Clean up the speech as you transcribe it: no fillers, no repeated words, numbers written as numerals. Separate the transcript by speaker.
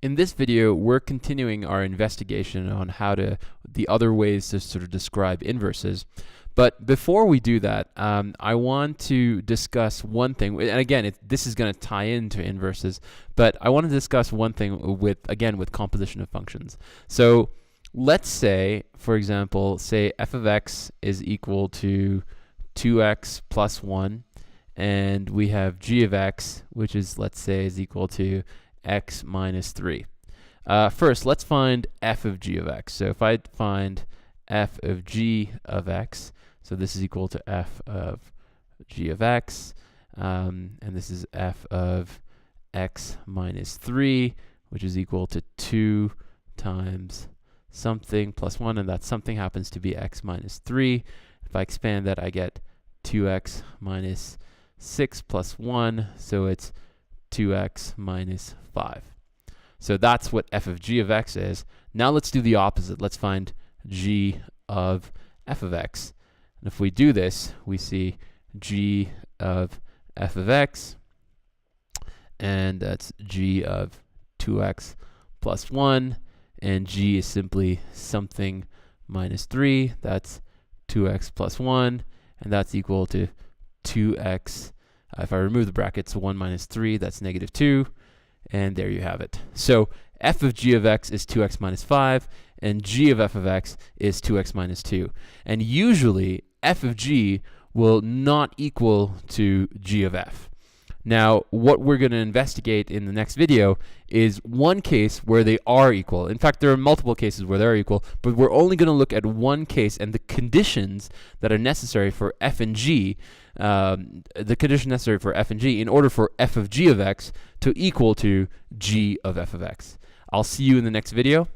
Speaker 1: In this video, we're continuing our investigation on the other ways to sort of describe inverses. But before we do that, I want to discuss one thing, and again, this is going to tie into inverses, but I want to discuss one thing with composition of functions. So let's say, for example, say f of x is equal to 2x plus 1, and we have g of x, which is, let's say, is equal to x minus 3. First, let's find f of g of x. So if I find f of g of x, so this is equal to f of g of x, and this is f of x minus 3, which is equal to 2 times something plus 1, and that something happens to be x minus 3. If I expand that, I get 2x minus 6 plus 1, so it's 2x minus 5. So that's what f of g of x is. Now let's do the opposite. Let's find g of f of x. And if we do this, we see g of f of x, and that's g of 2x plus 1, and g is simply something minus 3. That's 2x plus 1, and that's equal to 2x. If I remove the brackets, 1 minus 3, that's negative 2. And there you have it. So f of g of x is 2x minus 5, and g of f of x is 2x minus 2. And usually, f of g will not equal to g of f. Now, what we're going to investigate in the next video is one case where they are equal. In fact, there are multiple cases where they're equal, but we're only going to look at one case and the conditions that are necessary for f and g, in order for f of g of x to equal to g of f of x. I'll see you in the next video.